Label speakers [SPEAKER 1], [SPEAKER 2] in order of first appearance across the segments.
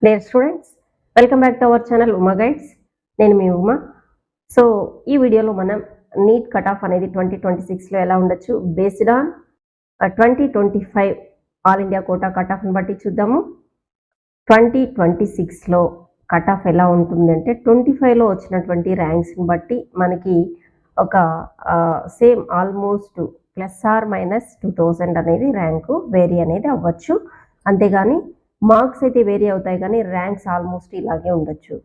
[SPEAKER 1] Dear students, welcome back to our channel Uma Guides. నేను మీ Uma. So ఈ వీడియోలో మనం నీట్ కట్ ఆఫ్ అనేది 2026లో ఎలా ఉండొచ్చు based on 2025 all India quota cut ఆఫ్ని బట్టి చూద్దాము. 2026లో కట్ ఆఫ్ ఎలా ఉంటుందంటే 25లో వచ్చినటువంటి ర్యాంక్స్ని బట్టి మనకి ఒక సేమ్ ఆల్మోస్ట్ +or-2000 అనేది ర్యాంకు వేరీ అనేది అవ్వచ్చు. అంతేగాని మార్క్స్ అయితే వేరీ అవుతాయి కానీ ర్యాంక్స్ ఆల్మోస్ట్ ఇలాగే ఉండొచ్చు.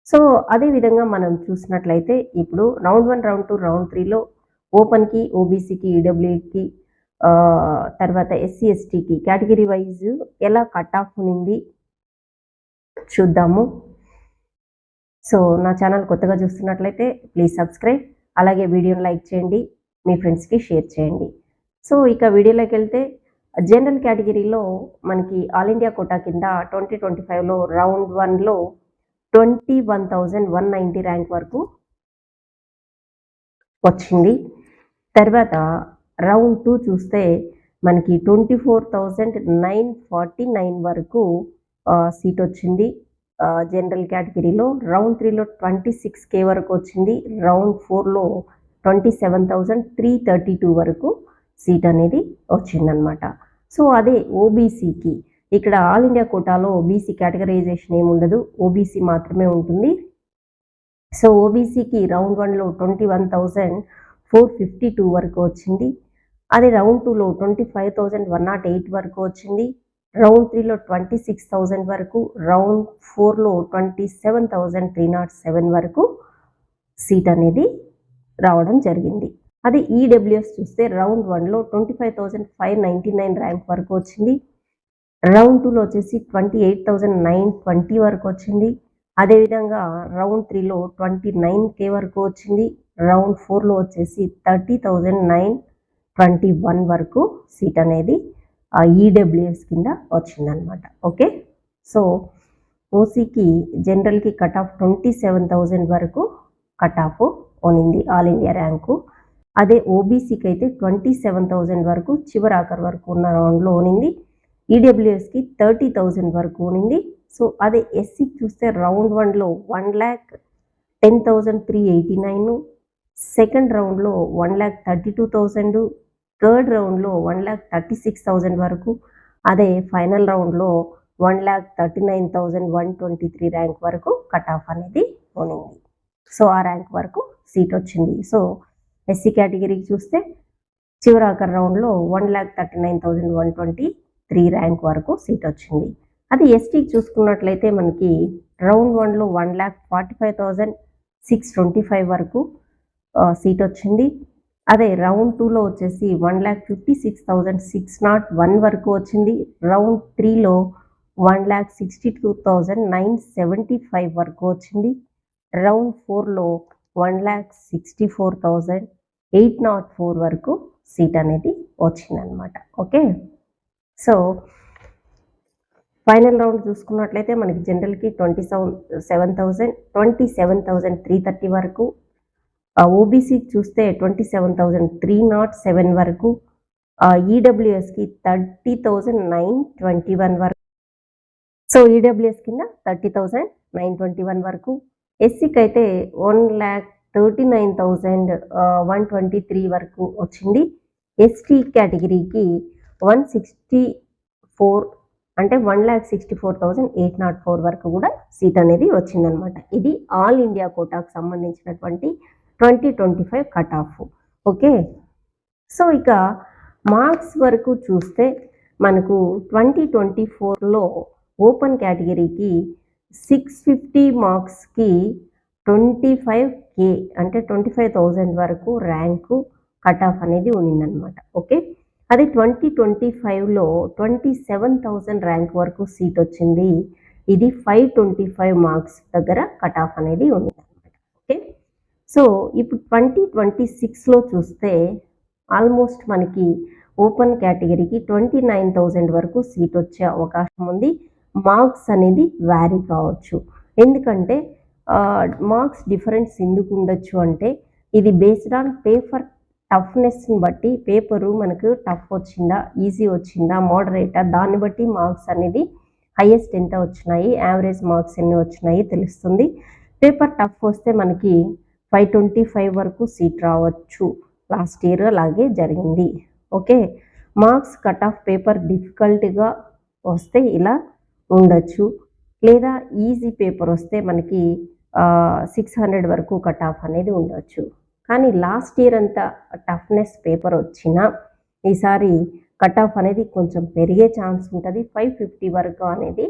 [SPEAKER 1] సో అదేవిధంగా మనం చూసినట్లయితే ఇప్పుడు రౌండ్ 1, రౌండ్ 2, రౌండ్ 3లో ఓపెన్కి, ఓబీసీకి, ఈడబ్ల్యూకి, తర్వాత ఎస్సీ ఎస్టీకి కేటగిరీ వైజ్ ఎలా కట్ ఆఫ్ ఉంది చూద్దాము. సో నా ఛానల్ కొత్తగా చూస్తున్నట్లయితే ప్లీజ్ సబ్స్క్రైబ్, అలాగే వీడియోని లైక్ చేయండి, మీ ఫ్రెండ్స్కి షేర్ చేయండి. సో ఇక వీడియోలోకి వెళ్తే జనరల్ కేటగిరీలో మనకి ఆల్ ఇండియా కోటా కింద 2025లో రౌండ్ 1లో 21,190 ర్యాంక్ వరకు వచ్చింది. తర్వాత రౌండ్ 2 చూస్తే మనకి 24,949 వరకు సీట్ వచ్చింది జనరల్ కేటగిరీలో. రౌండ్ 3లో 26K వరకు వచ్చింది. రౌండ్ 4లో 27,332 వరకు సీట్ అనేది వచ్చిందనమాట. సో అదే ఓబీసీకి ఇక్కడ ఆల్ ఇండియా కోటాలో ఓబీసీ కేటగరైజేషన్ ఏమి ఉండదు, ఓబీసీ మాత్రమే ఉంటుంది. సో ఓబీసీకి రౌండ్ 1లో 21,452 వరకు వచ్చింది. అదే రౌండ్ 2లో 25,108 వరకు వచ్చింది. రౌండ్ 3లో 26,000 వరకు, రౌండ్ 4లో 27,307 వరకు సీట్ అనేది రావడం జరిగింది. అదే ఈడబ్ల్యూఎస్ చూస్తే రౌండ్ 1లో 25,599 ర్యాంక్ వరకు వచ్చింది. రౌండ్ 2లో వచ్చేసి 28,920 వరకు వచ్చింది. అదేవిధంగా రౌండ్ 3లో 29K వరకు వచ్చింది. రౌండ్ 4లో వచ్చేసి 30,921 వరకు సీట్ అనేది ఈడబ్ల్యూఎస్ కింద వచ్చిందనమాట. ఓకే, సో ఓసీకి జనరల్కి కట్ ఆఫ్ 27,000 వరకు కట్ ఆఫ్ ఉనింది ఆల్ ఇండియా ర్యాంకు. అదే ఓబీసీకి అయితే 27,000 వరకు చివరాఖరు వరకు ఉన్న రౌండ్లో ఉనింది. ఈడబ్ల్యూఎస్కి 30,000 వరకు ఉనింది. సో అదే ఎస్సీకి చూస్తే రౌండ్ 1లో 1,10,389, సెకండ్ రౌండ్లో 1,32,000, థర్డ్ రౌండ్లో 1,36,000 వరకు, అదే ఫైనల్ రౌండ్లో 1,39,123 ర్యాంక్ వరకు కట్ ఆఫ్ అనేది ఉనింది. సో ఆ ర్యాంక్ వరకు సీట్ వచ్చింది. సో ఎస్సీ కేటగిరీకి చూస్తే చివరాఖరు రౌండ్లో 1,39,123 ర్యాంక్ వరకు సీట్ వచ్చింది. అది ఎస్టీకి చూసుకున్నట్లయితే మనకి రౌండ్ 1లో 1,45,625 వరకు సీట్ వచ్చింది. అదే రౌండ్ 2లో వచ్చేసి 1,56,601 వరకు వచ్చింది. రౌండ్ 3లో 1,62,975 వరకు వచ్చింది. రౌండ్ 4లో 1,64,804 వరకు సీట్ అనేది వచ్చిందనమాట. ఓకే, సో ఫైనల్ రౌండ్ చూసుకున్నట్లయితే మనకి జనరల్కి 27,330 వరకు, ఓబీసీకి చూస్తే 27,307 వరకు, ఈడబ్ల్యూఎస్కి 30,921 వరకు. సో ఈడబ్ల్యూఎస్ కింద 30,921 వరకు. ఎస్సీకి అయితే 1,39,123 వరకు వచ్చింది. ఎస్టీ కేటగిరీకి 164 అంటే 1,64,804 వరకు కూడా సీట్ అనేది వచ్చిందనమాట. ఇది ఆల్ ఇండియా కోటాకు సంబంధించినటువంటి 2025 కట్ ఆఫ్. ఓకే, సో ఇక మార్క్స్ వరకు చూస్తే మనకు 2024లో ఓపెన్ కేటగిరీకి 650 మార్క్స్కి 25K అంటే 25,000 వరకు ర్యాంకు కట్ ఆఫ్ అనేది ఉన్నిందనమాట. ఓకే, అది 2025లో 27,000 ర్యాంక్ వరకు సీట్ వచ్చింది. ఇది 525 మార్క్స్ దగ్గర కట్ ఆఫ్ అనేది ఉన్నిందనమాట. ఓకే, సో ఇప్పుడు 2026లో చూస్తే ఆల్మోస్ట్ మనకి ఓపెన్ కేటగిరీకి 29,000 వరకు సీట్ వచ్చే అవకాశం ఉంది. మార్క్స్ అనేది వ్యారీ కావచ్చు. ఎందుకంటే మార్క్స్ డిఫరెన్స్ ఎందుకు ఉండొచ్చు అంటే ఇది బేస్డ్ ఆన్ పేపర్ టఫ్నెస్ని బట్టి, పేపరు మనకు టఫ్ వచ్చిందా, ఈజీ వచ్చిందా, మోడరేటా, దాన్ని బట్టి మార్క్స్ అనేది హైయెస్ట్ ఎంత వచ్చినాయి, యావరేజ్ మార్క్స్ ఎన్ని వచ్చినాయి తెలుస్తుంది. పేపర్ టఫ్ వస్తే మనకి 525 వరకు సీట్ రావచ్చు. లాస్ట్ ఇయర్ అలాగే జరిగింది. Okay, marks cut off paper డిఫికల్ట్గా వస్తే ఇలా ఉండొచ్చు, లేదా ఈజీ పేపర్ వస్తే మనకి 600 వరకు కట్ ఆఫ్ అనేది ఉండొచ్చు. కానీ లాస్ట్ ఇయర్ అంతా టఫ్నెస్ పేపర్ వచ్చినా ఈసారి కట్ ఆఫ్ అనేది కొంచెం పెరిగే ఛాన్స్ ఉంటుంది 550 వరకు అనేది.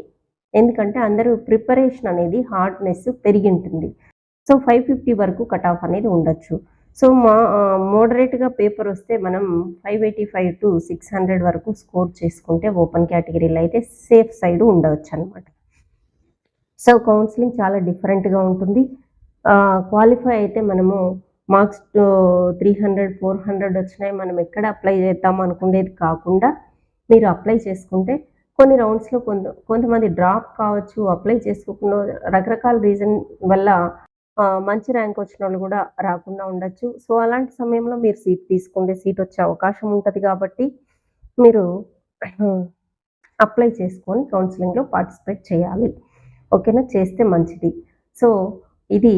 [SPEAKER 1] ఎందుకంటే అందరూ ప్రిపరేషన్ అనేది హార్డ్నెస్ పెరిగి ఉంటుంది. సో 550 వరకు కట్ ఆఫ్ అనేది ఉండొచ్చు. సో మోడరేట్గా పేపర్ వస్తే మనం 585 టు 600 వరకు స్కోర్ చేసుకుంటే ఓపెన్ కేటగిరీలో అయితే సేఫ్ సైడ్ ఉండవచ్చు అనమాట. సో కౌన్సిలింగ్ చాలా డిఫరెంట్గా ఉంటుంది. క్వాలిఫై అయితే మనము మార్క్స్ 300 400 వచ్చినాయి, మనం ఎక్కడ అప్లై చేద్దాం అనుకునేది కాకుండా మీరు అప్లై చేసుకుంటే కొన్ని రౌండ్స్లో కొంతమంది డ్రాప్ కావచ్చు, అప్లై చేసుకోకుండా రకరకాల రీజన్ వల్ల మంచి ర్యాంక్ వచ్చిన వాళ్ళు కూడా రాకుండా ఉండొచ్చు. సో అలాంటి సమయంలో మీరు సీట్ తీసుకుంటే సీట్ వచ్చే అవకాశం ఉంటుంది కాబట్టి మీరు అప్లై చేసుకొని కౌన్సిలింగ్లో పార్టిసిపేట్ చేయాలి. ఓకేనా, చేస్తే మంచిది. సో ఇది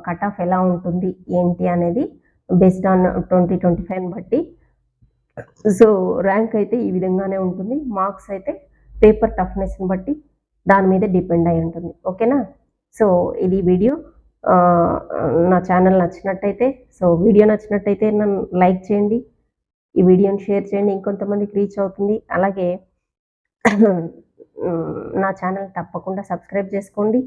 [SPEAKER 1] కట్ ఆఫ్ ఎలా ఉంటుంది ఏంటి అనేది బేస్డ్ ఆన్ 2025 బట్టి. సో ర్యాంక్ అయితే ఈ విధంగానే ఉంటుంది. మార్క్స్ అయితే పేపర్ టఫ్నెస్ని బట్టి దాని మీద డిపెండ్ అయి ఉంటుంది. ఓకేనా, సో ఇది వీడియో. నా ఛానల్ నచ్చినట్టయితే, సో వీడియో నచ్చినట్టయితే నన్ను లైక్ చేయండి, ఈ వీడియోని షేర్ చేయండి, ఇంకొంతమందికి రీచ్ అవుతుంది. అలాగే నా ఛానల్ తప్పకుండా సబ్స్క్రైబ్ చేసుకోండి.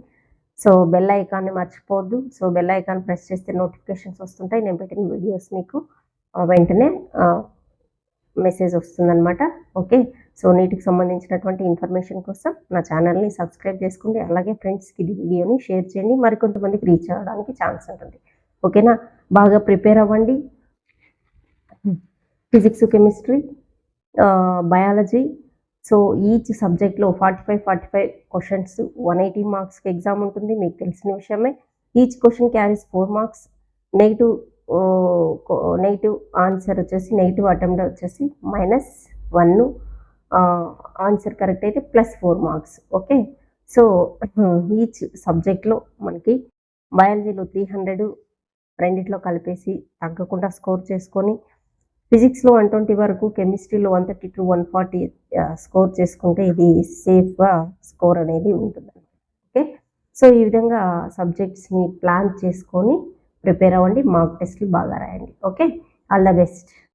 [SPEAKER 1] సో బెల్ ఐకాన్ని మర్చిపోవద్దు. సో బెల్ ఐకాన్ ప్రెస్ చేస్తే నోటిఫికేషన్స్ వస్తుంటాయి, నేను పెట్టిన వీడియోస్ మీకు వెంటనే మెసేజ్ వస్తుందన్నమాట. ఓకే, సో నీటికి సంబంధించినటువంటి ఇన్ఫర్మేషన్ కోసం నా ఛానల్ని సబ్స్క్రైబ్ చేసుకోండి. అలాగే ఫ్రెండ్స్కి ఈ వీడియోని షేర్ చేయండి, మరికొంతమందికి రీచ్ అవ్వడానికి ఛాన్స్ ఉంటుంది. ఓకేనా, బాగా ప్రిపేర్ అవ్వండి. Physics, chemistry, biology, so each సబ్జెక్ట్లో 45 క్వశ్చన్స్, 180 మార్క్స్కి ఎగ్జామ్ ఉంటుంది, మీకు తెలిసిన విషయమే. Each question carries 4 marks. Negative answer వచ్చేసి, నెగిటివ్ అటెంప్ట్ వచ్చేసి -1, ఆన్సర్ కరెక్ట్ అయితే +4 మార్క్స్. ఓకే, సో ఈచ్ సబ్జెక్ట్లో మనకి బయాలజీలో 300 రెండిట్లో కలిపేసి తగ్గకుండా స్కోర్ చేసుకొని, ఫిజిక్స్లో 120 వరకు, కెమిస్ట్రీలో 130 to 140 స్కోర్ చేసుకుంటే ఇది సేఫ్గా స్కోర్ అనేది ఉంటుంది. ఓకే, సో ఈ విధంగా సబ్జెక్ట్స్ని ప్లాన్ చేసుకొని ప్రిపేర్ అవ్వండి, మార్క్ టెస్ట్లు బాగా రాయండి. Okay, all the best.